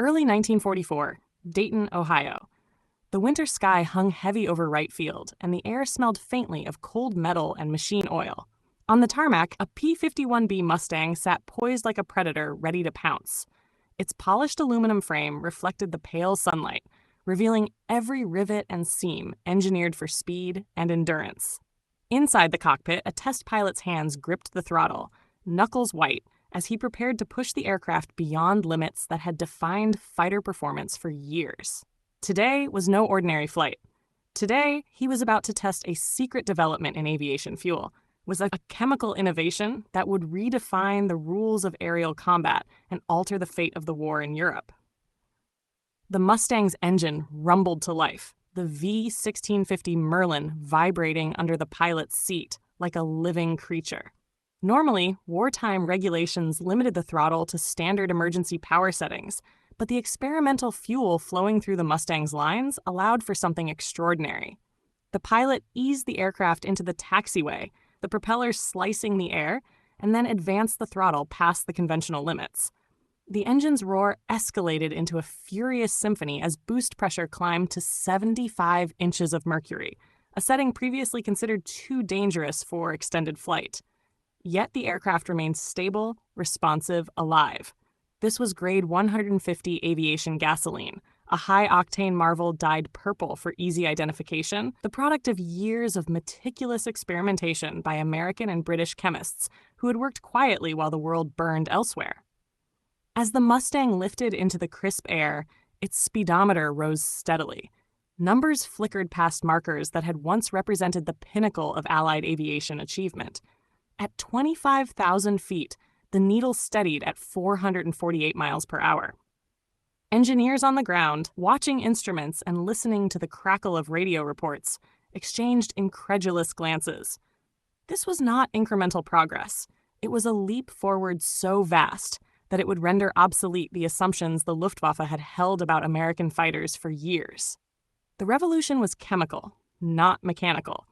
Early 1944, Dayton, Ohio. The winter sky hung heavy over Wright Field, and the air smelled faintly of cold metal and machine oil. On the tarmac, a P-51B Mustang sat poised like a predator, ready to pounce. Its polished aluminum frame reflected the pale sunlight, revealing every rivet and seam engineered for speed and endurance. Inside the cockpit, a test pilot's hands gripped the throttle, knuckles white, as he prepared to push the aircraft beyond limits that had defined fighter performance for years. Today was no ordinary flight. Today, he was about to test a secret development in aviation fuel, was a chemical innovation that would redefine the rules of aerial combat and alter the fate of the war in Europe. The Mustang's engine rumbled to life, the V1650 Merlin vibrating under the pilot's seat like a living creature. Normally, wartime regulations limited the throttle to standard emergency power settings, but the experimental fuel flowing through the Mustang's lines allowed for something extraordinary. The pilot eased the aircraft into the taxiway, the propeller slicing the air, and then advanced the throttle past the conventional limits. The engine's roar escalated into a furious symphony as boost pressure climbed to 75 inches of mercury, a setting previously considered too dangerous for extended flight. Yet the aircraft remained stable, responsive, alive. This was grade 150 aviation gasoline, a high-octane marvel dyed purple for easy identification, the product of years of meticulous experimentation by American and British chemists who had worked quietly while the world burned elsewhere. As the Mustang lifted into the crisp air, its speedometer rose steadily. Numbers flickered past markers that had once represented the pinnacle of Allied aviation achievement. At 25,000 feet, the needle steadied at 448 miles per hour. Engineers on the ground, watching instruments and listening to the crackle of radio reports, exchanged incredulous glances. This was not incremental progress. It was a leap forward so vast that it would render obsolete the assumptions the Luftwaffe had held about American fighters for years. The revolution was chemical, not mechanical.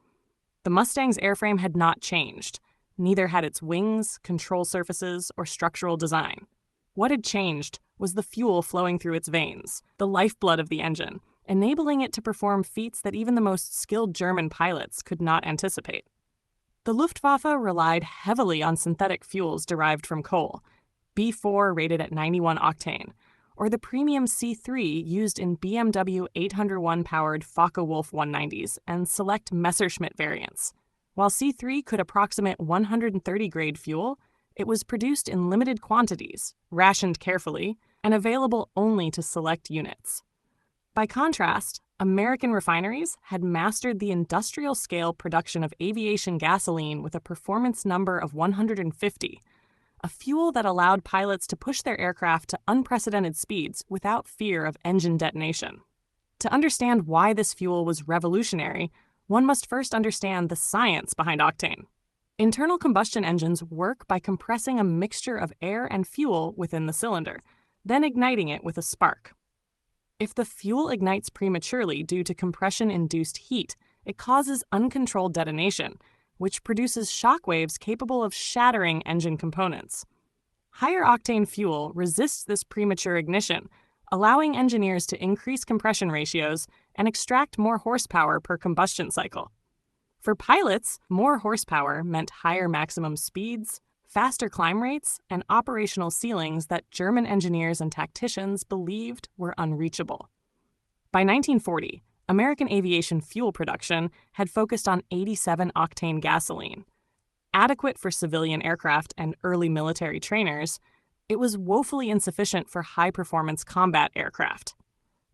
The Mustang's airframe had not changed. Neither had its wings, control surfaces, or structural design. What had changed was the fuel flowing through its veins, the lifeblood of the engine, enabling it to perform feats that even the most skilled German pilots could not anticipate. The Luftwaffe relied heavily on synthetic fuels derived from coal, B4 rated at 91 octane, or the premium C3 used in BMW 801-powered Focke-Wulf 190s and select Messerschmitt variants. While C3 could approximate 130-grade fuel, it was produced in limited quantities, rationed carefully, and available only to select units. By contrast, American refineries had mastered the industrial-scale production of aviation gasoline with a performance number of 150, a fuel that allowed pilots to push their aircraft to unprecedented speeds without fear of engine detonation. To understand why this fuel was revolutionary, one must first understand the science behind octane. Internal combustion engines work by compressing a mixture of air and fuel within the cylinder, then igniting it with a spark. If the fuel ignites prematurely due to compression-induced heat, it causes uncontrolled detonation, which produces shock waves capable of shattering engine components. Higher octane fuel resists this premature ignition, allowing engineers to increase compression ratios and extract more horsepower per combustion cycle. For pilots, more horsepower meant higher maximum speeds, faster climb rates, and operational ceilings that German engineers and tacticians believed were unreachable. By 1940, American aviation fuel production had focused on 87-octane gasoline. Adequate for civilian aircraft and early military trainers, it was woefully insufficient for high-performance combat aircraft.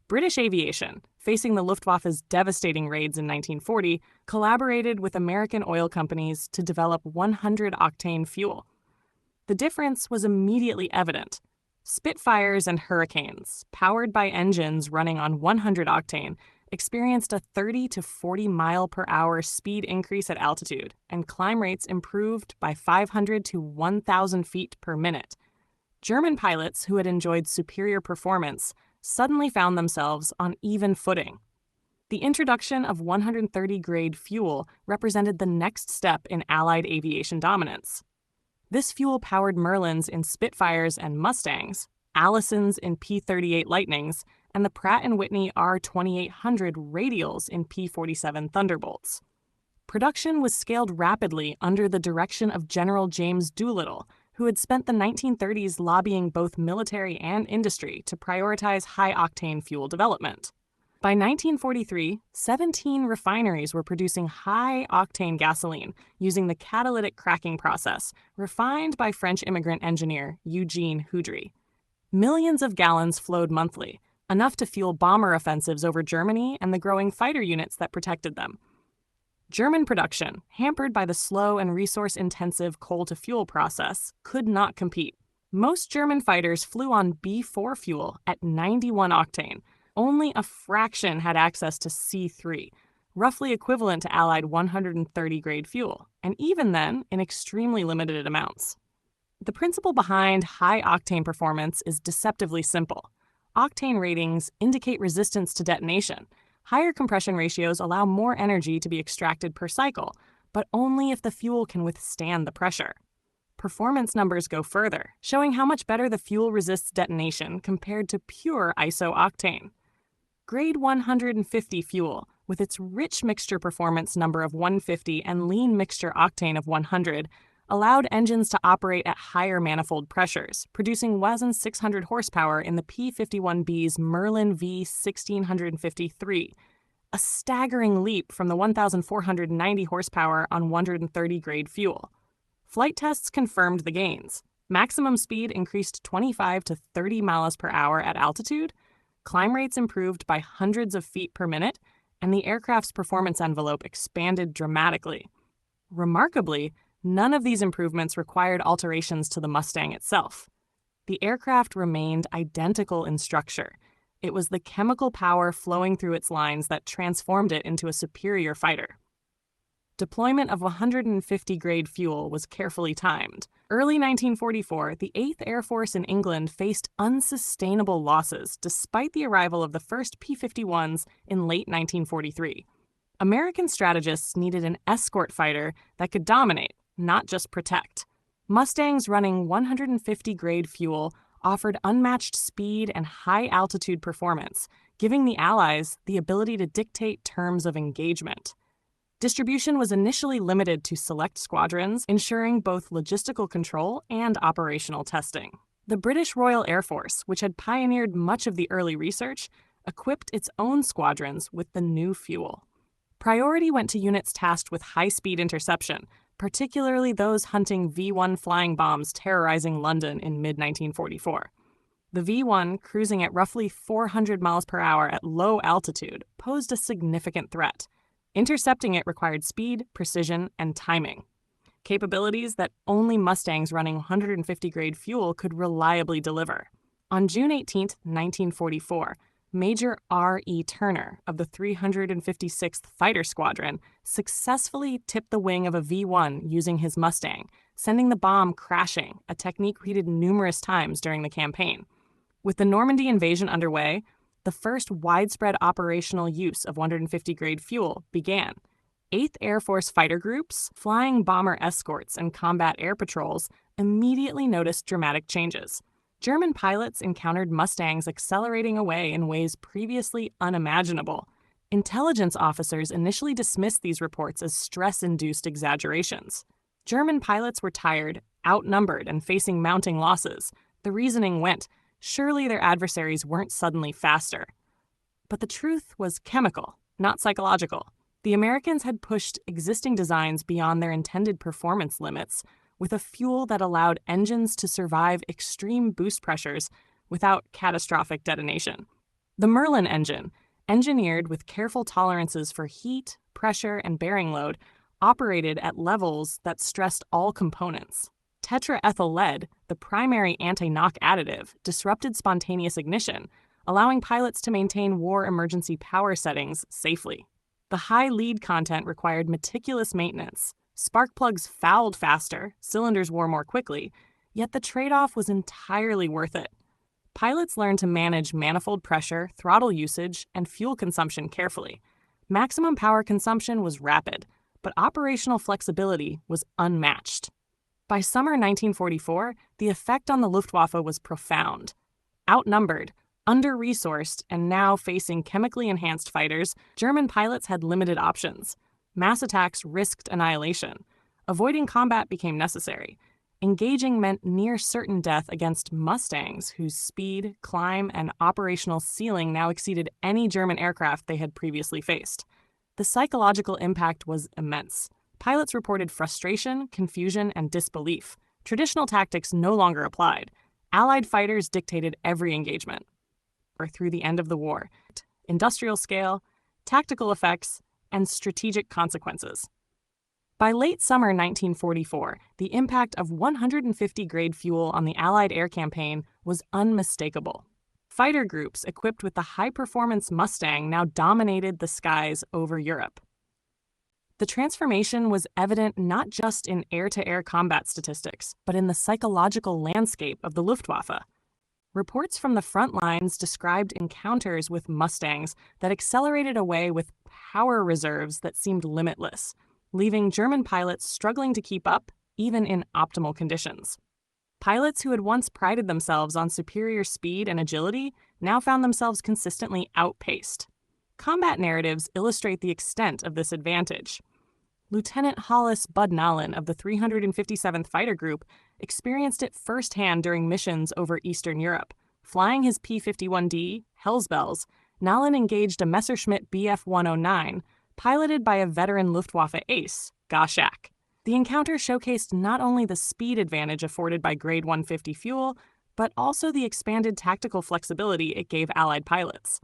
British aviation, facing the Luftwaffe's devastating raids in 1940, collaborated with American oil companies to develop 100-octane fuel. The difference was immediately evident. Spitfires and Hurricanes, powered by engines running on 100-octane, experienced a 30 to 40 mile per hour speed increase at altitude, and climb rates improved by 500 to 1,000 feet per minute. German pilots who had enjoyed superior performance suddenly found themselves on even footing. The introduction of 130-grade fuel represented the next step in Allied aviation dominance. This fuel powered Merlins in Spitfires and Mustangs, Allisons in P-38 Lightnings, and the Pratt & Whitney R-2800 radials in P-47 Thunderbolts. Production was scaled rapidly under the direction of General James Doolittle, who had spent the 1930s lobbying both military and industry to prioritize high-octane fuel development. By 1943, 17 refineries were producing high-octane gasoline using the catalytic cracking process, refined by French immigrant engineer Eugene Houdry. Millions of gallons flowed monthly, enough to fuel bomber offensives over Germany and the growing fighter units that protected them. German production, hampered by the slow and resource-intensive coal-to-fuel process, could not compete. Most German fighters flew on B4 fuel at 91 octane. Only a fraction had access to C3, roughly equivalent to Allied 130-grade fuel, and even then, in extremely limited amounts. The principle behind high-octane performance is deceptively simple. Octane ratings indicate resistance to detonation. Higher compression ratios allow more energy to be extracted per cycle, but only if the fuel can withstand the pressure. Performance numbers go further, showing how much better the fuel resists detonation compared to pure iso-octane. Grade 150 fuel, with its rich mixture performance number of 150 and lean mixture octane of 100, allowed engines to operate at higher manifold pressures, producing 1,600 horsepower in the P-51B's Merlin V1653, a staggering leap from the 1,490 horsepower on 130-grade fuel. Flight tests confirmed the gains. Maximum speed increased 25 to 30 miles per hour at altitude, climb rates improved by hundreds of feet per minute, and the aircraft's performance envelope expanded dramatically. Remarkably, none of these improvements required alterations to the Mustang itself. The aircraft remained identical in structure. It was the chemical power flowing through its lines that transformed it into a superior fighter. Deployment of 150-grade fuel was carefully timed. Early 1944, the 8th Air Force in England faced unsustainable losses despite the arrival of the first P-51s in late 1943. American strategists needed an escort fighter that could dominate, not just protect. Mustangs running 150-grade fuel offered unmatched speed and high-altitude performance, giving the Allies the ability to dictate terms of engagement. Distribution was initially limited to select squadrons, ensuring both logistical control and operational testing. The British Royal Air Force, which had pioneered much of the early research, equipped its own squadrons with the new fuel. Priority went to units tasked with high-speed interception, particularly those hunting V-1 flying bombs terrorizing London in mid-1944. The V-1, cruising at roughly 400 miles per hour at low altitude, posed a significant threat. Intercepting it required speed, precision, and timing, capabilities that only Mustangs running 150-grade fuel could reliably deliver. On June 18, 1944, Major R.E. Turner of the 356th Fighter Squadron successfully tipped the wing of a V-1 using his Mustang, sending the bomb crashing, a technique repeated numerous times during the campaign. With the Normandy invasion underway, the first widespread operational use of 150-grade fuel began. 8th Air Force fighter groups, flying bomber escorts, and combat air patrols immediately noticed dramatic changes. German pilots encountered Mustangs accelerating away in ways previously unimaginable. Intelligence officers initially dismissed these reports as stress-induced exaggerations. German pilots were tired, outnumbered, and facing mounting losses. The reasoning went, surely their adversaries weren't suddenly faster. But the truth was chemical, not psychological. The Americans had pushed existing designs beyond their intended performance limits with a fuel that allowed engines to survive extreme boost pressures without catastrophic detonation. The Merlin engine, engineered with careful tolerances for heat, pressure, and bearing load, operated at levels that stressed all components. Tetraethyl lead, the primary anti-knock additive, disrupted spontaneous ignition, allowing pilots to maintain war emergency power settings safely. The high lead content required meticulous maintenance. Spark plugs fouled faster, cylinders wore more quickly, yet the trade-off was entirely worth it. Pilots learned to manage manifold pressure, throttle usage, and fuel consumption carefully. Maximum power consumption was rapid, but operational flexibility was unmatched. By summer 1944, the effect on the Luftwaffe was profound. Outnumbered, under-resourced, and now facing chemically enhanced fighters, German pilots had limited options. Mass attacks risked annihilation. Avoiding combat became necessary. Engaging meant near certain death against Mustangs, whose speed, climb, and operational ceiling now exceeded any German aircraft they had previously faced. The psychological impact was immense. Pilots reported frustration, confusion, and disbelief. Traditional tactics no longer applied. Allied fighters dictated every engagement. Or through the end of the war, industrial scale, tactical effects, and strategic consequences. By late summer 1944, the impact of 150-grade fuel on the Allied air campaign was unmistakable. Fighter groups equipped with the high-performance Mustang now dominated the skies over Europe. The transformation was evident not just in air-to-air combat statistics, but in the psychological landscape of the Luftwaffe. Reports from the front lines described encounters with Mustangs that accelerated away with power reserves that seemed limitless, leaving German pilots struggling to keep up, even in optimal conditions. Pilots who had once prided themselves on superior speed and agility now found themselves consistently outpaced. Combat narratives illustrate the extent of this advantage. Lieutenant Hollis Bud Nallen of the 357th Fighter Group experienced it firsthand during missions over Eastern Europe. Flying his P-51D, Hellsbells, Nallen engaged a Messerschmitt Bf-109, piloted by a veteran Luftwaffe ace, Goschak. The encounter showcased not only the speed advantage afforded by Grade 150 fuel, but also the expanded tactical flexibility it gave Allied pilots.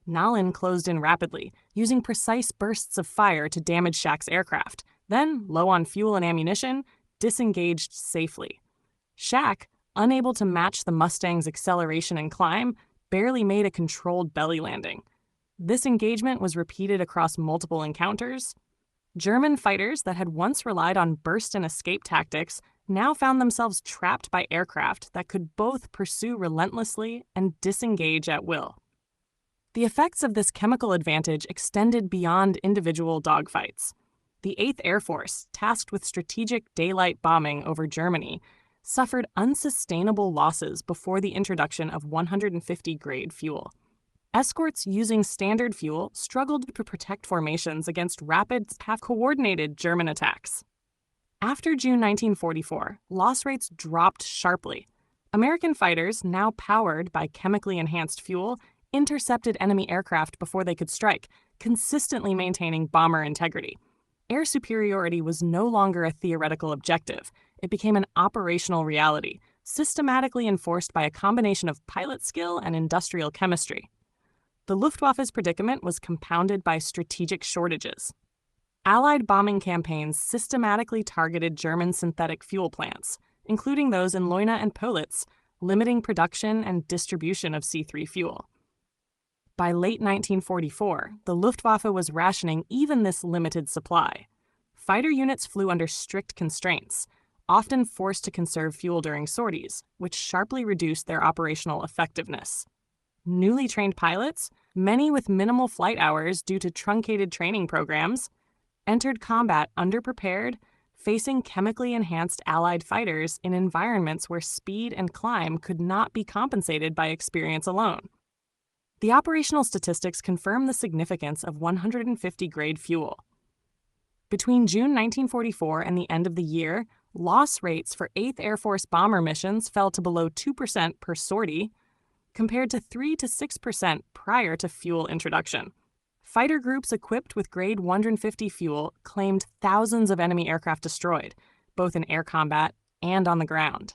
Nallen closed in rapidly, using precise bursts of fire to damage Schak's aircraft, then, low on fuel and ammunition, disengaged safely. Schak, unable to match the Mustang's acceleration and climb, barely made a controlled belly landing. This engagement was repeated across multiple encounters. German fighters that had once relied on burst and escape tactics now found themselves trapped by aircraft that could both pursue relentlessly and disengage at will. The effects of this chemical advantage extended beyond individual dogfights. The 8th Air Force, tasked with strategic daylight bombing over Germany, suffered unsustainable losses before the introduction of 150-grade fuel. Escorts using standard fuel struggled to protect formations against rapid, coordinated German attacks. After June 1944, loss rates dropped sharply. American fighters, now powered by chemically enhanced fuel, intercepted enemy aircraft before they could strike, consistently maintaining bomber integrity. Air superiority was no longer a theoretical objective. It became an operational reality, systematically enforced by a combination of pilot skill and industrial chemistry. The Luftwaffe's predicament was compounded by strategic shortages. Allied bombing campaigns systematically targeted German synthetic fuel plants, including those in Leuna and Politz, limiting production and distribution of C3 fuel. By late 1944, the Luftwaffe was rationing even this limited supply. Fighter units flew under strict constraints, often forced to conserve fuel during sorties, which sharply reduced their operational effectiveness. Newly trained pilots, many with minimal flight hours due to truncated training programs, entered combat underprepared, facing chemically enhanced Allied fighters in environments where speed and climb could not be compensated by experience alone. The operational statistics confirm the significance of 150-grade fuel. Between June 1944 and the end of the year, loss rates for 8th Air Force bomber missions fell to below 2% per sortie, compared to 3 to 6% prior to fuel introduction. Fighter groups equipped with Grade 150 fuel claimed thousands of enemy aircraft destroyed, both in air combat and on the ground.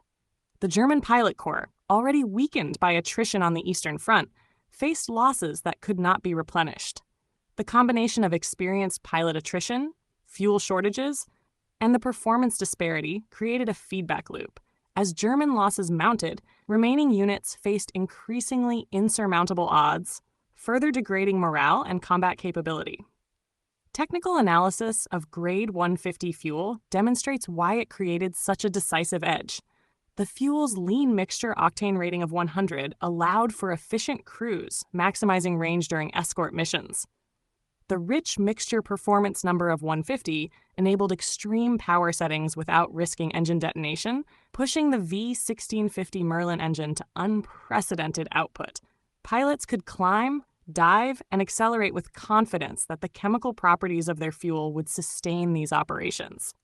The German pilot corps, already weakened by attrition on the Eastern Front, faced losses that could not be replenished. The combination of experienced pilot attrition, fuel shortages, and the performance disparity created a feedback loop. As German losses mounted, remaining units faced increasingly insurmountable odds, further degrading morale and combat capability. Technical analysis of Grade 150 fuel demonstrates why it created such a decisive edge. The fuel's lean mixture octane rating of 100 allowed for efficient cruise, maximizing range during escort missions. The rich mixture performance number of 150 enabled extreme power settings without risking engine detonation, pushing the V1650 Merlin engine to unprecedented output. Pilots could climb, dive, and accelerate with confidence that the chemical properties of their fuel would sustain these operations.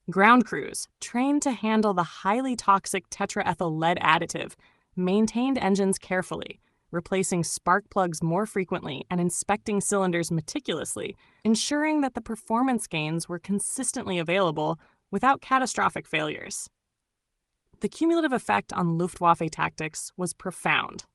Ground crews, trained to handle the highly toxic tetraethyl lead additive, maintained engines carefully, replacing spark plugs more frequently and inspecting cylinders meticulously, ensuring that the performance gains were consistently available without catastrophic failures. The cumulative effect on Luftwaffe tactics was profound.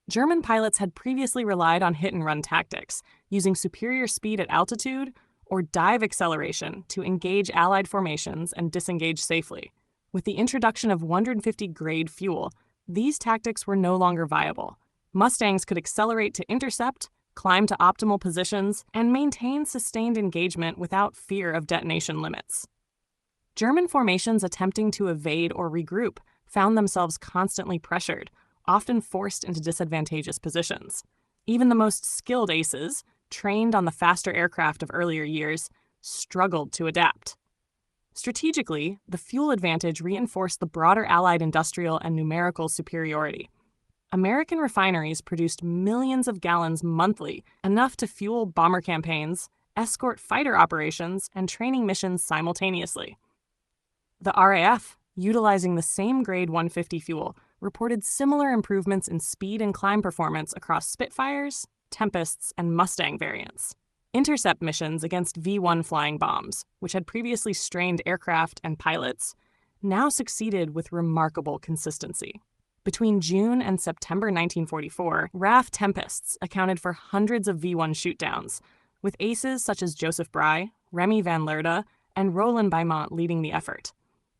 German pilots had previously relied on hit-and-run tactics, using superior speed at altitude or dive acceleration to engage Allied formations and disengage safely. With the introduction of 150-grade fuel, these tactics were no longer viable. Mustangs could accelerate to intercept, climb to optimal positions, and maintain sustained engagement without fear of detonation limits. German formations attempting to evade or regroup found themselves constantly pressured, often forced into disadvantageous positions. Even the most skilled aces, trained on the faster aircraft of earlier years, struggled to adapt. Strategically, the fuel advantage reinforced the broader Allied industrial and numerical superiority. American refineries produced millions of gallons monthly, enough to fuel bomber campaigns, escort fighter operations, and training missions simultaneously. The RAF, utilizing the same grade 150 fuel, reported similar improvements in speed and climb performance across Spitfires, Tempests, and Mustang variants. Intercept missions against V-1 flying bombs, which had previously strained aircraft and pilots, now succeeded with remarkable consistency. Between June and September 1944, RAF Tempests accounted for hundreds of V-1 shootdowns, with aces such as Joseph Bry, Remy van Leerde, and Roland Beaumont leading the effort.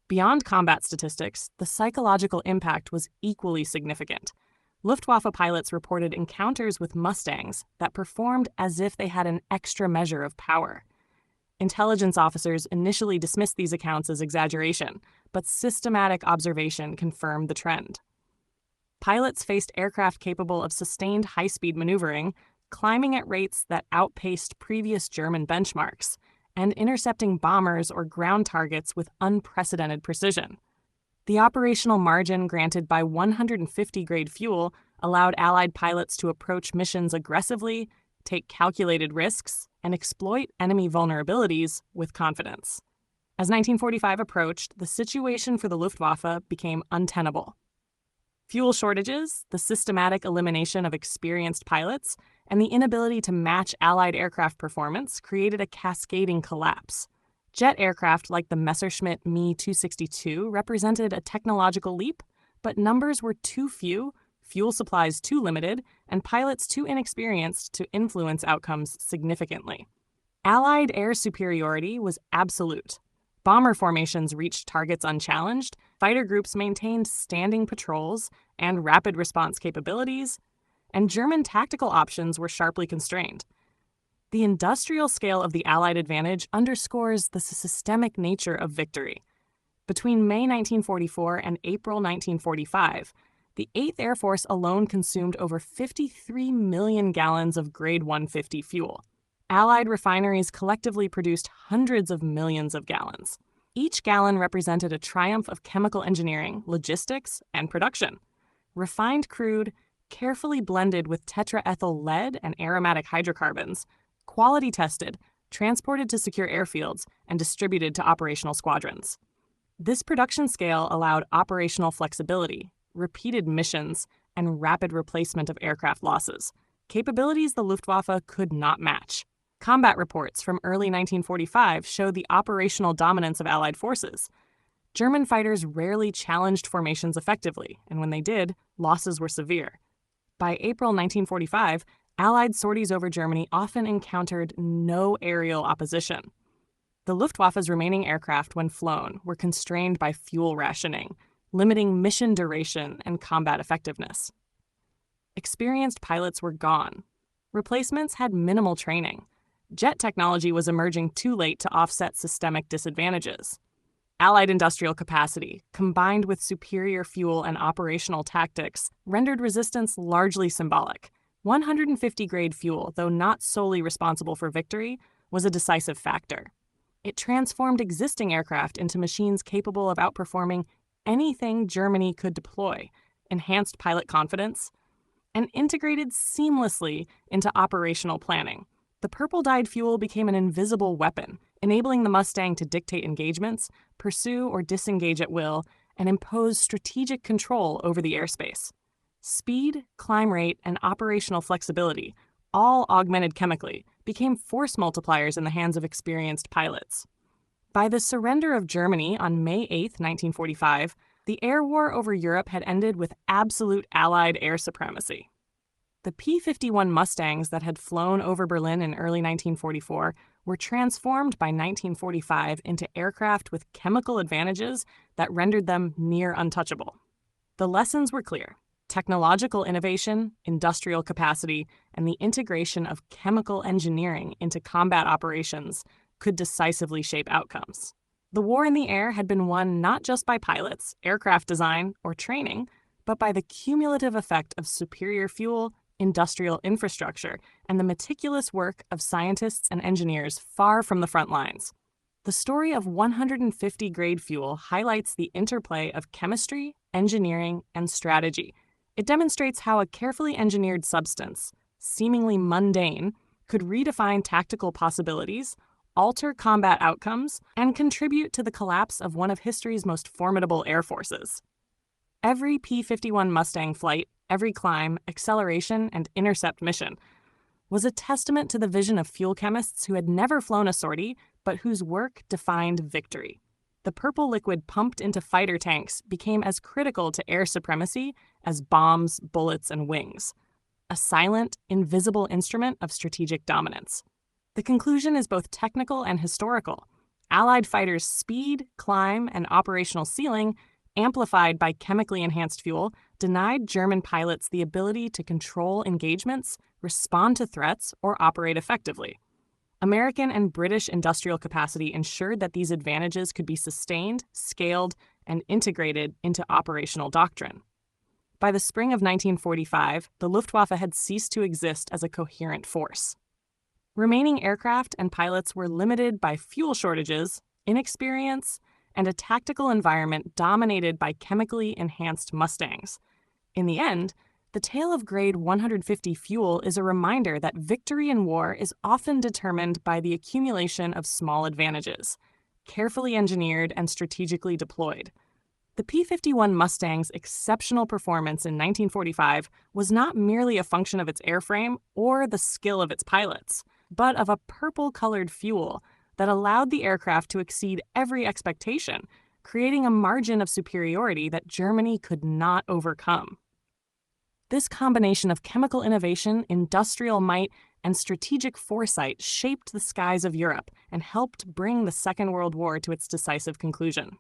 Beyond combat statistics, the psychological impact was equally significant. Luftwaffe pilots reported encounters with Mustangs that performed as if they had an extra measure of power. Intelligence officers initially dismissed these accounts as exaggeration, but systematic observation confirmed the trend. Pilots faced aircraft capable of sustained high-speed maneuvering, climbing at rates that outpaced previous German benchmarks, and intercepting bombers or ground targets with unprecedented precision. The operational margin granted by 150-grade fuel allowed Allied pilots to approach missions aggressively, take calculated risks, and exploit enemy vulnerabilities with confidence. As 1945 approached, the situation for the Luftwaffe became untenable. Fuel shortages, the systematic elimination of experienced pilots, and the inability to match Allied aircraft performance created a cascading collapse. Jet aircraft like the Messerschmitt Me 262 represented a technological leap, but numbers were too few, fuel supplies too limited, and pilots too inexperienced to influence outcomes significantly. Allied air superiority was absolute. Bomber formations reached targets unchallenged, fighter groups maintained standing patrols and rapid response capabilities, and German tactical options were sharply constrained. The industrial scale of the Allied advantage underscores the systemic nature of victory. Between May 1944 and April 1945, the 8th Air Force alone consumed over 53 million gallons of grade 150 fuel. Allied refineries collectively produced hundreds of millions of gallons. Each gallon represented a triumph of chemical engineering, logistics, and production. Refined crude, carefully blended with tetraethyl lead and aromatic hydrocarbons, quality tested, transported to secure airfields, and distributed to operational squadrons. This production scale allowed operational flexibility, repeated missions, and rapid replacement of aircraft losses, capabilities the Luftwaffe could not match. Combat reports from early 1945 show the operational dominance of Allied forces. German fighters rarely challenged formations effectively, and when they did, losses were severe. By April 1945, Allied sorties over Germany often encountered no aerial opposition. The Luftwaffe's remaining aircraft, when flown, were constrained by fuel rationing, limiting mission duration and combat effectiveness. Experienced pilots were gone. Replacements had minimal training. Jet technology was emerging too late to offset systemic disadvantages. Allied industrial capacity, combined with superior fuel and operational tactics, rendered resistance largely symbolic. 150-grade fuel, though not solely responsible for victory, was a decisive factor. It transformed existing aircraft into machines capable of outperforming anything Germany could deploy, enhanced pilot confidence, and integrated seamlessly into operational planning. The purple-dyed fuel became an invisible weapon, enabling the Mustang to dictate engagements, pursue or disengage at will, and impose strategic control over the airspace. Speed, climb rate, and operational flexibility, all augmented chemically, became force multipliers in the hands of experienced pilots. By the surrender of Germany on May 8, 1945, the air war over Europe had ended with absolute Allied air supremacy. The P-51 Mustangs that had flown over Berlin in early 1944 were transformed by 1945 into aircraft with chemical advantages that rendered them near untouchable. The lessons were clear. Technological innovation, industrial capacity, and the integration of chemical engineering into combat operations could decisively shape outcomes. The war in the air had been won not just by pilots, aircraft design, or training, but by the cumulative effect of superior fuel, industrial infrastructure, and the meticulous work of scientists and engineers far from the front lines. The story of 150-grade fuel highlights the interplay of chemistry, engineering, and strategy. It demonstrates how a carefully engineered substance, seemingly mundane, could redefine tactical possibilities, alter combat outcomes, and contribute to the collapse of one of history's most formidable air forces. Every P-51 Mustang flight, every climb, acceleration, and intercept mission was a testament to the vision of fuel chemists who had never flown a sortie, but whose work defined victory. The purple liquid pumped into fighter tanks became as critical to air supremacy as bombs, bullets, and wings, a silent, invisible instrument of strategic dominance. The conclusion is both technical and historical. Allied fighters' speed, climb, and operational ceiling, amplified by chemically enhanced fuel, denied German pilots the ability to control engagements, respond to threats, or operate effectively. American and British industrial capacity ensured that these advantages could be sustained, scaled, and integrated into operational doctrine. By the spring of 1945, the Luftwaffe had ceased to exist as a coherent force. Remaining aircraft and pilots were limited by fuel shortages, inexperience, and a tactical environment dominated by chemically enhanced Mustangs. In the end, the tale of grade 150 fuel is a reminder that victory in war is often determined by the accumulation of small advantages, carefully engineered and strategically deployed. The P-51 Mustang's exceptional performance in 1945 was not merely a function of its airframe or the skill of its pilots, but of a purple-colored fuel that allowed the aircraft to exceed every expectation, creating a margin of superiority that Germany could not overcome. This combination of chemical innovation, industrial might, and strategic foresight shaped the skies of Europe and helped bring the Second World War to its decisive conclusion.